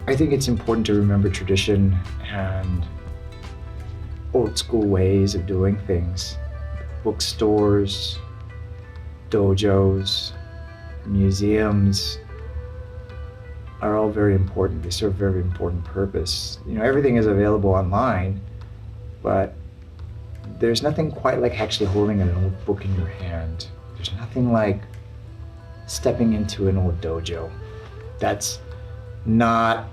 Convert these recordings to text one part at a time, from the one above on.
I think it's important to remember tradition and old school ways of doing things. Bookstores, dojos, museums are all very important. They serve a very important purpose. Everything is available online, but there's nothing quite like actually holding an old book in your hand. There's nothing like stepping into an old dojo that's not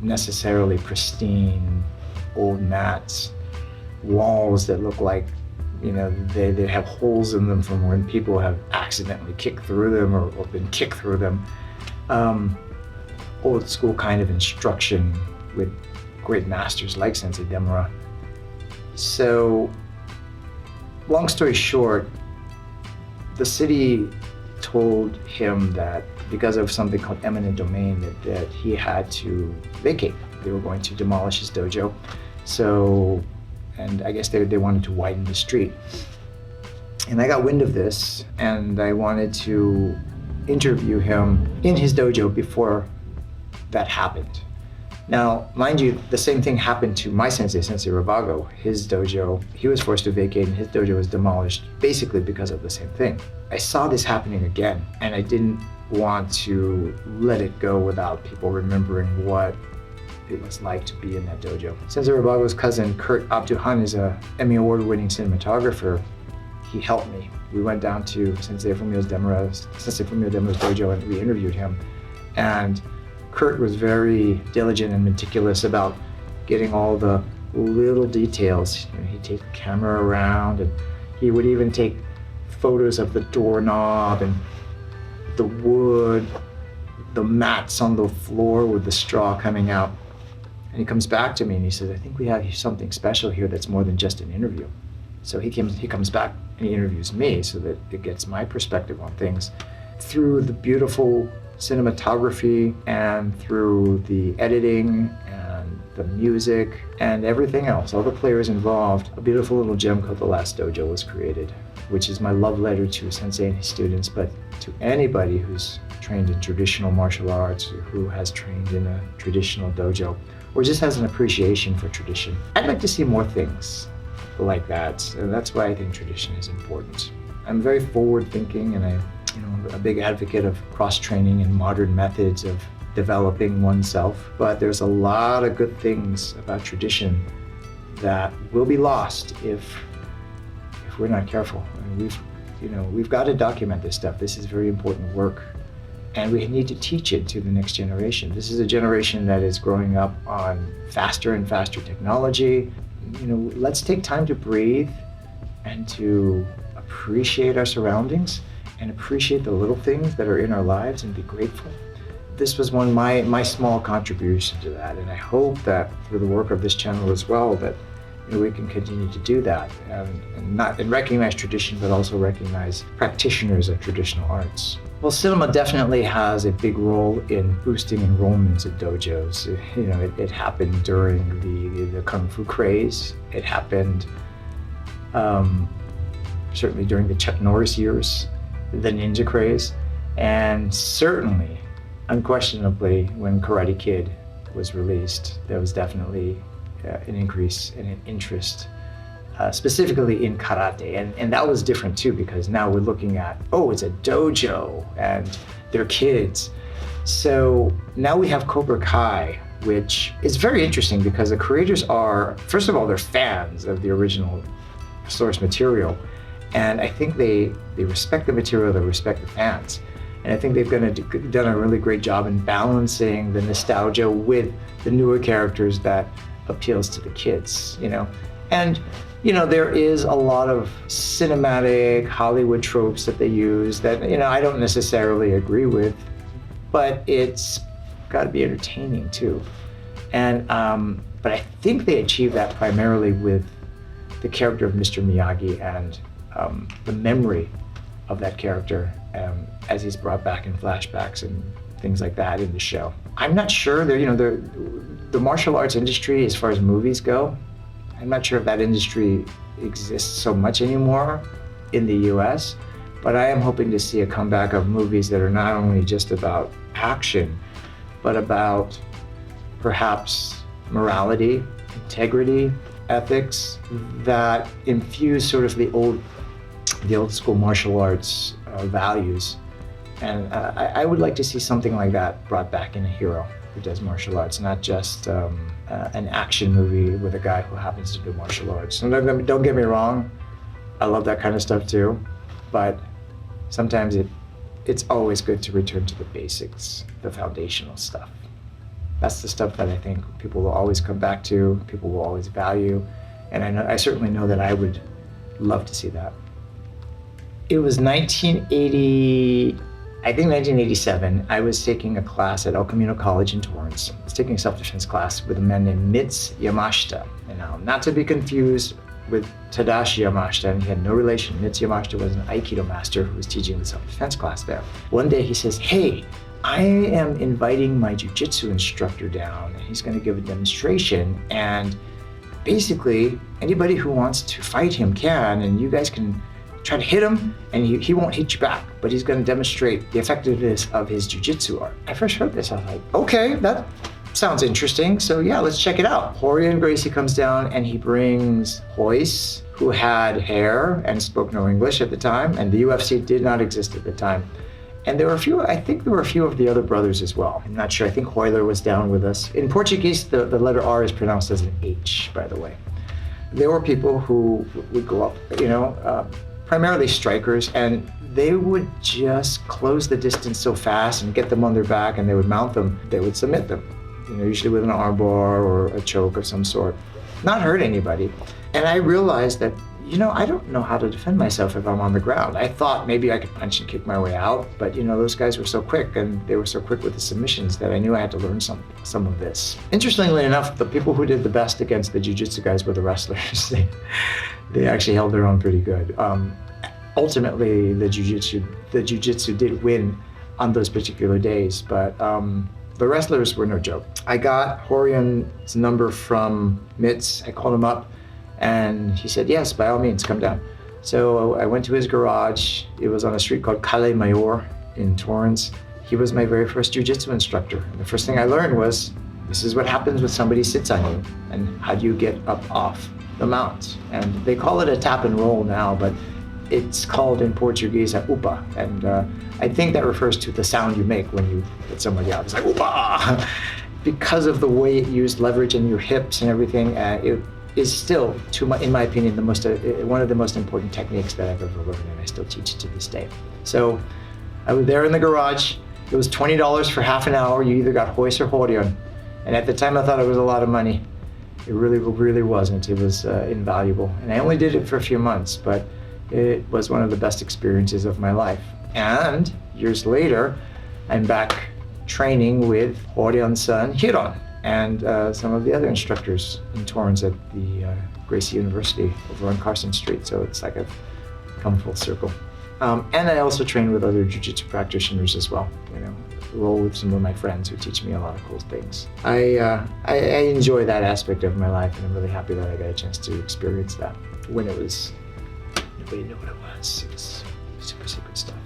necessarily pristine, old mats, walls that look like they have holes in them from when people have accidentally kicked through them or been kicked through them. Old school kind of instruction with great masters like Sensei Demura. So, long story short, the city told him that because of something called eminent domain that he had to vacate. They were going to demolish his dojo. So, and I guess they wanted to widen the street. And I got wind of this, and I wanted to interview him in his dojo before that happened. Now, mind you, the same thing happened to my sensei, Sensei Ravago. His dojo, he was forced to vacate, and his dojo was demolished basically because of the same thing. I saw this happening again, and I didn't want to let it go without people remembering what it was like to be in that dojo. Sensei Ravago's cousin, Kurt Abduhan, is a Emmy Award-winning cinematographer. He helped me. We went down to Sensei Fumio Demura's dojo, and we interviewed him. And Kurt was very diligent and meticulous about getting all the little details. He'd take the camera around, and he would even take photos of the doorknob and the wood, the mats on the floor with the straw coming out. And he comes back to me and he says, I think we have something special here that's more than just an interview. So he comes back and he interviews me so that it gets my perspective on things through the beautiful cinematography and through the editing and the music and everything else, all the players involved. A beautiful little gem called The Last Dojo was created, which is my love letter to Sensei and his students, but to anybody who's trained in traditional martial arts or who has trained in a traditional dojo or just has an appreciation for tradition. I'd like to see more things like that, and that's why I think tradition is important. I'm very forward-thinking, and I'm a big advocate of cross-training and modern methods of developing oneself, but there's a lot of good things about tradition that will be lost if we're not careful. And we've got to document this stuff. This is very important work, and we need to teach it to the next generation. This is a generation that is growing up on faster and faster technology. Let's take time to breathe and to appreciate our surroundings and appreciate the little things that are in our lives and be grateful. This was my small contribution to that, and I hope that through the work of this channel as well, that we can continue to do that and recognize tradition, but also recognize practitioners of traditional arts. Well, cinema definitely has a big role in boosting enrollments at dojos. It happened during the Kung Fu craze. It happened certainly during the Chuck Norris years, the ninja craze, and certainly, unquestionably, when Karate Kid was released, there was definitely an increase in an interest, specifically in karate. And that was different too, because now we're looking at, it's a dojo and they're kids. So now we have Cobra Kai, which is very interesting because the creators are, first of all, they're fans of the original source material. And I think they respect the material, they respect the fans. And I think they've done a really great job in balancing the nostalgia with the newer characters that appeals to the kids, And, there is a lot of cinematic Hollywood tropes that they use that, I don't necessarily agree with, but it's got to be entertaining too. And, but I think they achieve that primarily with the character of Mr. Miyagi and the memory of that character as he's brought back in flashbacks and things like that in the show. I'm not sure, the martial arts industry, as far as movies go, I'm not sure if that industry exists so much anymore in the US, but I am hoping to see a comeback of movies that are not only just about action, but about perhaps morality, integrity, ethics that infuse sort of the old school martial arts values. And I would like to see something like that brought back in a hero who does martial arts, not just an action movie with a guy who happens to do martial arts. And don't get me wrong, I love that kind of stuff too, but sometimes it's always good to return to the basics, the foundational stuff. That's the stuff that I think people will always come back to, people will always value, and I certainly know that I would love to see that. It was 1987. I was taking a class at El Camino College in Torrance. I was taking a self-defense class with a man named Mitz Yamashita. And now, not to be confused with Tadashi Yamashita, and he had no relation. Mitz Yamashita was an Aikido master who was teaching the self-defense class there. One day he says, hey, I am inviting my jiu-jitsu instructor down, and he's going to give a demonstration, and basically anybody who wants to fight him can, and you guys can try to hit him, and he won't hit you back, but he's going to demonstrate the effectiveness of his jiu-jitsu art. I first heard this, I was like, okay, that sounds interesting, so yeah, let's check it out. Rorion Gracie comes down and he brings Royce, who had hair and spoke no English at the time, and the UFC did not exist at the time. And there were a few, I think there were a few of the other brothers as well. I'm not sure, I think Hoyler was down with us. In Portuguese, the letter R is pronounced as an H, by the way. There were people who would go up, primarily strikers, and they would just close the distance so fast and get them on their back, and they would mount them, they would submit them, usually with an arm bar or a choke of some sort, not hurt anybody. And I realized that, I don't know how to defend myself if I'm on the ground. I thought maybe I could punch and kick my way out, but those guys were so quick, and they were so quick with the submissions that I knew I had to learn some of this. Interestingly enough, the people who did the best against the jiu-jitsu guys were the wrestlers. They actually held their own pretty good. Ultimately, the jiu-jitsu did win on those particular days, but the wrestlers were no joke. I got Horion's number from Mitz. I called him up, and he said, yes, by all means, come down. So I went to his garage. It was on a street called Calle Mayor in Torrance. He was my very first jiu-jitsu instructor. And the first thing I learned was, this is what happens when somebody sits on you, and how do you get up off the mount. And they call it a tap and roll now, but it's called in Portuguese a upa. And I think that refers to the sound you make when you hit somebody out. It's like upa! Because of the way it used leverage in your hips and everything, it is still, in my opinion, one of the most important techniques that I've ever learned, and I still teach it to this day. So I was there in the garage. It was $20 for half an hour. You either got Royce or Horion. And at the time I thought it was a lot of money. It really, really wasn't. It was invaluable. And I only did it for a few months, but it was one of the best experiences of my life. And years later, I'm back training with Horion's son, Hiron, and some of the other instructors in Torrance at the Gracie University over on Carson Street. So it's like I've come full circle. And I also train with other jiu-jitsu practitioners as well. Roll with some of my friends who teach me a lot of cool things. I enjoy that aspect of my life, and I'm really happy that I got a chance to experience that when it was, nobody knew what it was. It was super secret stuff.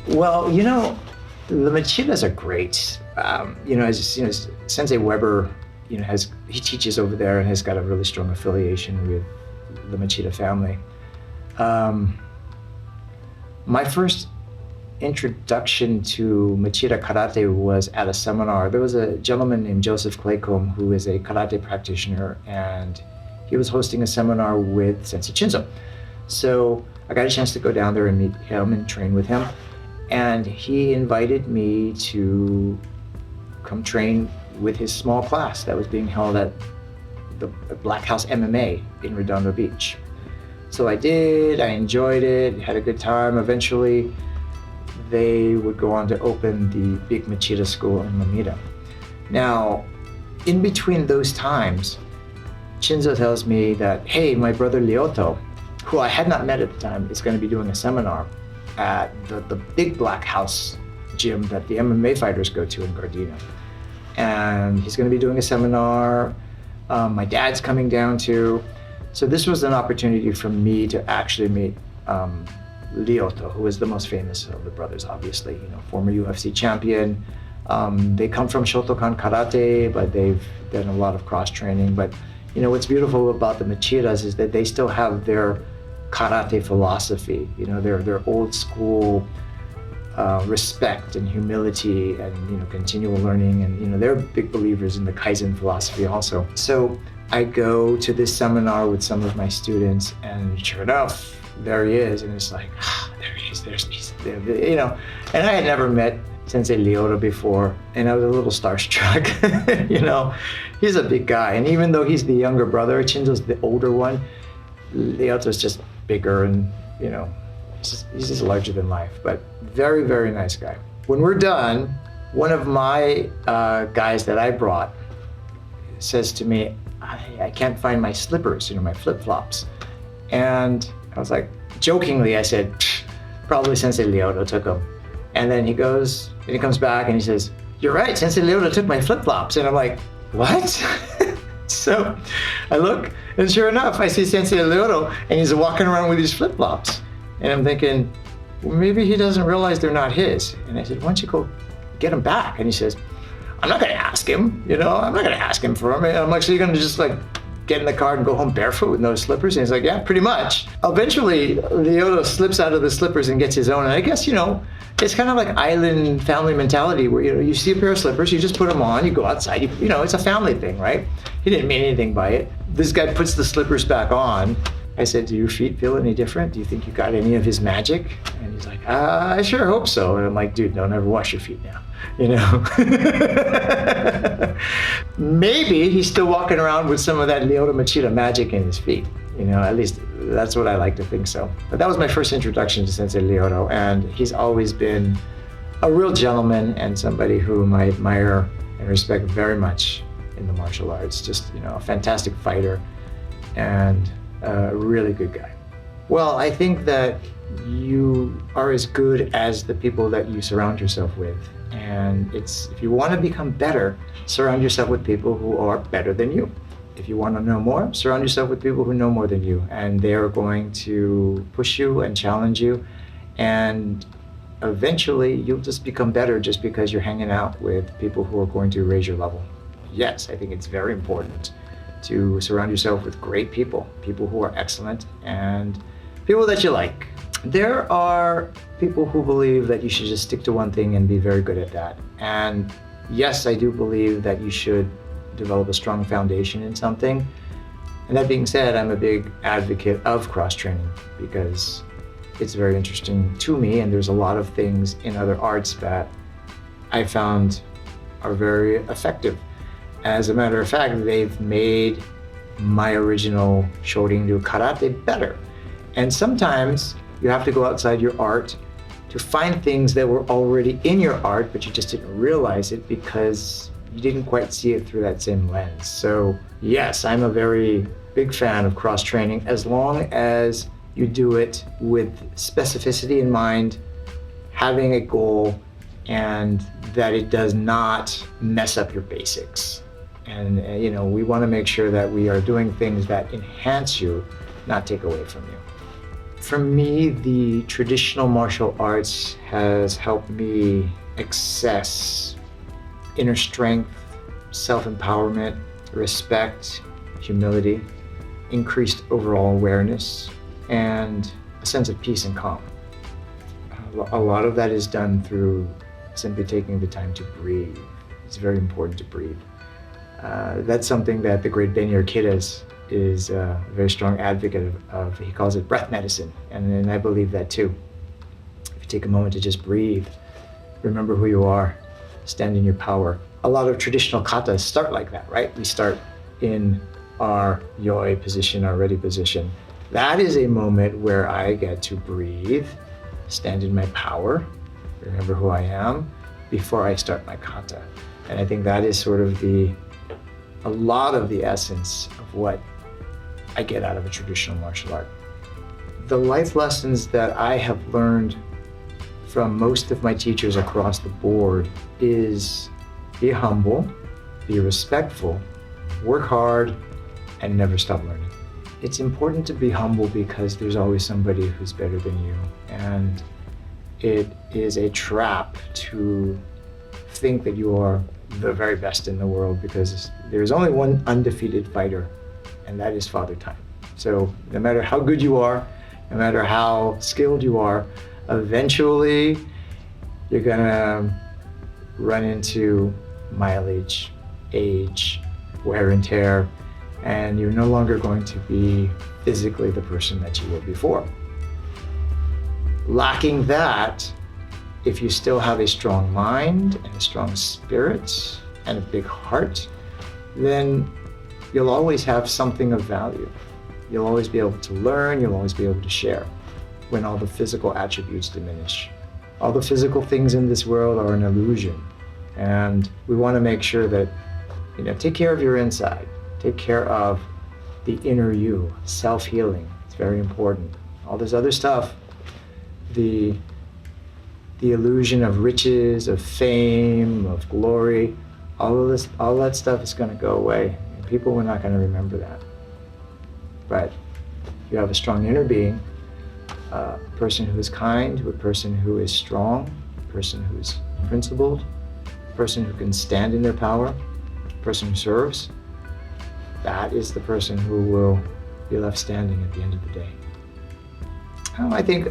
Well, the machitas are great. As Sensei Weber, he teaches over there and has got a really strong affiliation with the Machida family. My first introduction to Machida Karate was at a seminar. There was a gentleman named Joseph Claycomb who is a karate practitioner, and he was hosting a seminar with Sensei Chinzo. So I got a chance to go down there and meet him and train with him. And he invited me to come train with his small class that was being held at the Black House MMA in Redondo Beach. So I did, I enjoyed it, had a good time. Eventually, they would go on to open the big Machida school in Lameda. Now, in between those times, Chinzo tells me that, hey, my brother Lyoto, who I had not met at the time, is going to be doing a seminar at the big Black House gym that the MMA fighters go to in Gardena. And he's going to be doing a seminar. My dad's coming down too. So this was an opportunity for me to actually meet Lyoto, who is the most famous of the brothers, obviously. Former UFC champion, They come from Shotokan Karate, but they've done a lot of cross training. But what's beautiful about the Machiras is that they still have their karate philosophy, their old school respect and humility and continual learning, and they're big believers in the Kaizen philosophy also. So I go to this seminar with some of my students, and sure enough, there he is, and it's like, there he is, he's there, and I had never met Sensei Lyoto before, and I was a little starstruck. He's a big guy, and even though he's the younger brother, Chinzo's the older one, Lyoto's just bigger, and he's just larger than life, but very, very nice guy. When we're done, one of my guys that I brought says to me, I can't find my slippers, my flip-flops. And I was like, jokingly, I said, probably Sensei Lyoto took them. And then he goes, and he comes back and he says, you're right, Sensei Lyoto took my flip-flops. And I'm like, what? So I look, and sure enough, I see Sensei Lyoto, and he's walking around with these flip-flops. And I'm thinking, well, maybe he doesn't realize they're not his. And I said, why don't you go get them back? And he says, I'm not gonna ask him, I'm not gonna ask him for them. And I'm like, so you're gonna just get in the car and go home barefoot with no slippers? And he's like, yeah, pretty much. Eventually, Lyoto slips out of the slippers and gets his own. And I guess, it's kind of like island family mentality where, you see a pair of slippers, you just put them on, you go outside, it's a family thing, right? He didn't mean anything by it. This guy puts the slippers back on. I said, do your feet feel any different? Do you think you got any of his magic? And he's like, I sure hope so. And I'm like, dude, don't ever wash your feet now. Maybe he's still walking around with some of that Lyoto Machida magic in his feet. At least that's what I like to think so. But that was my first introduction to Sensei Lyoto, and he's always been a real gentleman and somebody whom I admire and respect very much in the martial arts. Just, a fantastic fighter and a really good guy. Well, I think that you are as good as the people that you surround yourself with. And if you want to become better, surround yourself with people who are better than you. If you want to know more, surround yourself with people who know more than you, and they are going to push you and challenge you, and eventually you'll just become better just because you're hanging out with people who are going to raise your level. Yes, I think it's very important to surround yourself with great people who are excellent, and people that you like. There are people who believe that you should just stick to one thing and be very good at that. And yes, I do believe that you should develop a strong foundation in something. And that being said, I'm a big advocate of cross-training because it's very interesting to me, and there's a lot of things in other arts that I found are very effective. As a matter of fact, they've made my original Shorin-ryu karate better. And sometimes you have to go outside your art to find things that were already in your art, but you just didn't realize it because you didn't quite see it through that same lens. So yes, I'm a very big fan of cross-training as long as you do it with specificity in mind, having a goal, and that it does not mess up your basics. And we want to make sure that we are doing things that enhance you, not take away from you. For me, the traditional martial arts has helped me access inner strength, self-empowerment, respect, humility, increased overall awareness, and a sense of peace and calm. A lot of that is done through simply taking the time to breathe. It's very important to breathe. That's something that the great Benir Kidas is a very strong advocate of. He calls it breath medicine, and I believe that too. If you take a moment to just breathe, remember who you are, stand in your power. A lot of traditional katas start like that, right? We start in our yoi position, our ready position. That is a moment where I get to breathe, stand in my power, remember who I am, before I start my kata. And I think that is sort of a lot of the essence of what I get out of a traditional martial art. The life lessons that I have learned from most of my teachers across the board is be humble, be respectful, work hard, and never stop learning. It's important to be humble because there's always somebody who's better than you, and it is a trap to think that you are the very best in the world, because there's only one undefeated fighter, and that is Father Time. So no matter how good you are, no matter how skilled you are, eventually you're gonna run into mileage, age, wear and tear, and you're no longer going to be physically the person that you were before. Lacking that, if you still have a strong mind and a strong spirit and a big heart, then you'll always have something of value. You'll always be able to learn, you'll always be able to share when all the physical attributes diminish. All the physical things in this world are an illusion, and we want to make sure that, take care of your inside, take care of the inner you, self-healing. It's very important. All this other stuff, the illusion of riches, of fame, of glory, all that stuff is going to go away. And people are not going to remember that. But if you have a strong inner being, a person who is kind, a person who is strong, a person who is principled, a person who can stand in their power, a person who serves, that is the person who will be left standing at the end of the day. I think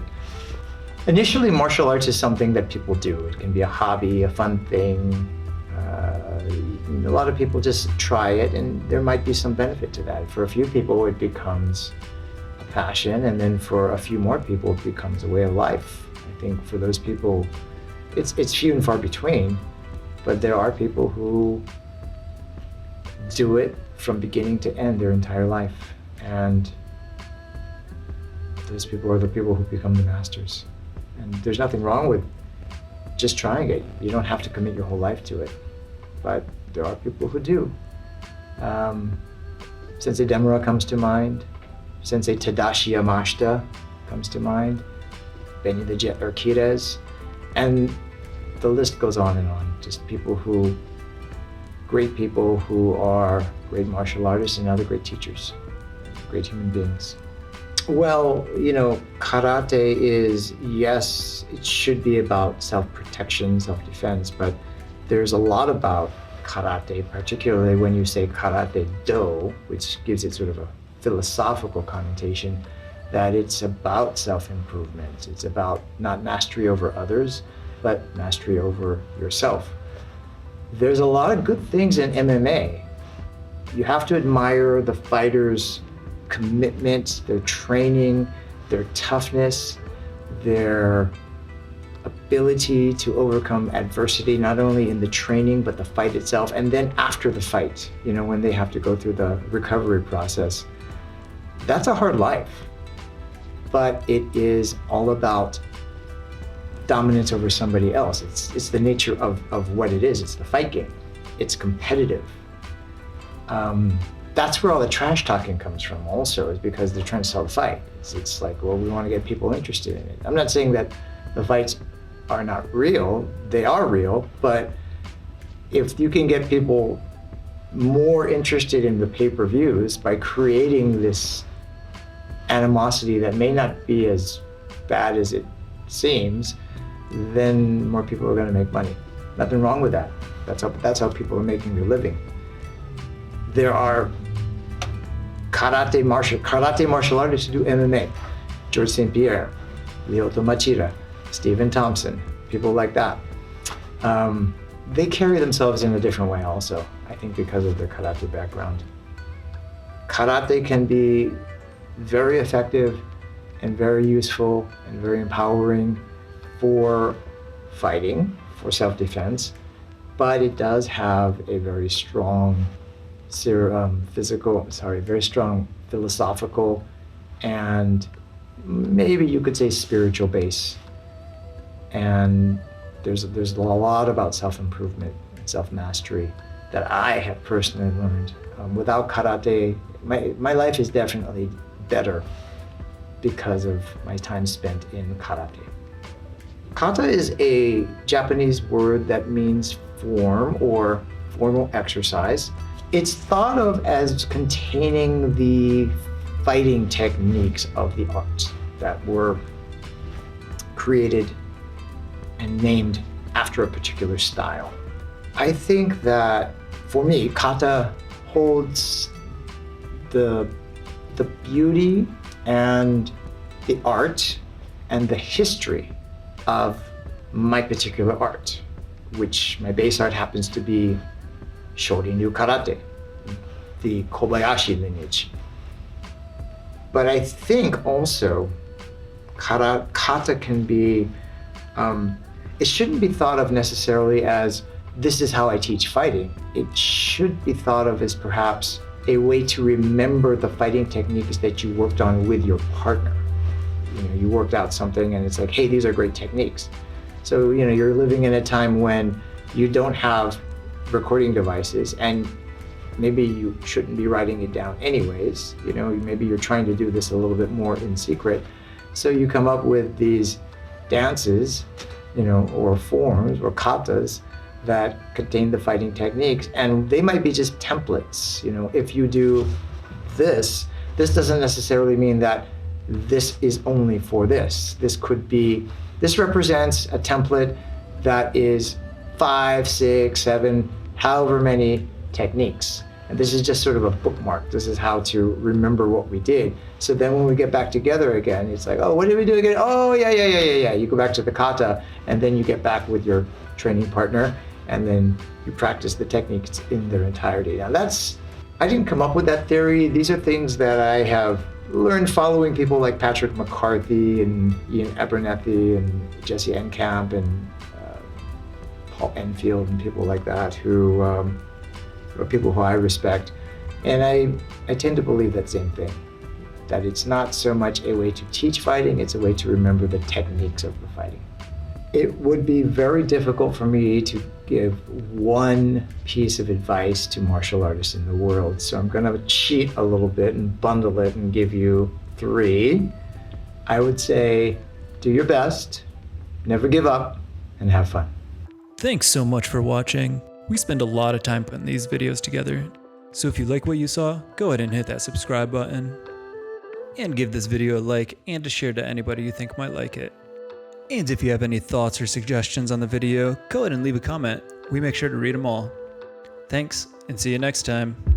initially martial arts is something that people do. It can be a hobby, a fun thing. A lot of people just try it, and there might be some benefit to that. For a few people, it becomes a passion, and then for a few more people, it becomes a way of life. I think for those people, it's few and far between, but there are people who do it from beginning to end their entire life, and those people are the people who become the masters. And there's nothing wrong with just trying it. You don't have to commit your whole life to it, but there are people who do. Sensei Demura comes to mind. Sensei Tadashi Yamashita comes to mind. Benny the Jet Urquidez, and the list goes on and on. Just great people who are great martial artists and other great teachers, great human beings. Well, karate is, yes, it should be about self-protection, self-defense, but there's a lot about karate, particularly when you say karate do, which gives it sort of a philosophical connotation, that it's about self-improvement. It's about not mastery over others, but mastery over yourself. There's a lot of good things in MMA. You have to admire the fighters' commitment, their training, their toughness, their ability to overcome adversity, not only in the training, but the fight itself, and then after the fight, when they have to go through the recovery process. That's a hard life, but it is all about dominance over somebody else. It's the nature of what it is. It's the fight game. It's competitive. That's where all the trash talking comes from also, is because they're trying to sell the fight. It's like, well, we want to get people interested in it. I'm not saying that the fights are not real. They are real, but if you can get people more interested in the pay-per-views by creating this animosity that may not be as bad as it seems, then more people are going to make money. Nothing wrong with that. That's how people are making their living. There are karate martial artists who do MMA. George St. Pierre, Lyoto Machida, Stephen Thompson, people like that. They carry themselves in a different way also, I think, because of their karate background. Karate can be very effective and very useful and very empowering for fighting, for self-defense, but it does have a very strong very strong philosophical and maybe you could say spiritual base. And there's a lot about self-improvement and self-mastery that I have personally learned. Without karate, my life is definitely better because of my time spent in karate. Kata is a Japanese word that means form or formal exercise. It's thought of as containing the fighting techniques of the arts that were created and named after a particular style. I think that for me, kata holds the beauty and the art and the history of my particular art, which my base art happens to be Shorin-ryu karate, the Kobayashi lineage. But I think also kata can be, it shouldn't be thought of necessarily as this is how I teach fighting. It should be thought of as perhaps a way to remember the fighting techniques that you worked on with your partner. You worked out something and it's like, hey, these are great techniques. So, you're living in a time when you don't have recording devices and maybe you shouldn't be writing it down anyways. Maybe you're trying to do this a little bit more in secret. So you come up with these dances, or forms or katas that contain the fighting techniques, and they might be just templates. If you do this doesn't necessarily mean that this is only for this. This represents a template that is 5, 6, 7, however many techniques. And this is just sort of a bookmark. This is how to remember what we did. So then when we get back together again, it's like, oh, what did we do again? Oh, yeah. You go back to the kata, and then you get back with your training partner, and then you practice the techniques in their entirety. Now I didn't come up with that theory. These are things that I have learned following people like Patrick McCarthy and Ian Abernethy and Jesse Enkamp and Paul Enfield and people like that who are people who I respect. And I tend to believe that same thing, that it's not so much a way to teach fighting, it's a way to remember the techniques of the fighting. It would be very difficult for me to give one piece of advice to martial artists in the world. So I'm going to cheat a little bit and bundle it and give you 3. I would say, do your best, never give up, and have fun. Thanks so much for watching. We spend a lot of time putting these videos together. So if you like what you saw, go ahead and hit that subscribe button. And give this video a like and a share to anybody you think might like it. And if you have any thoughts or suggestions on the video, go ahead and leave a comment. We make sure to read them all. Thanks, and see you next time.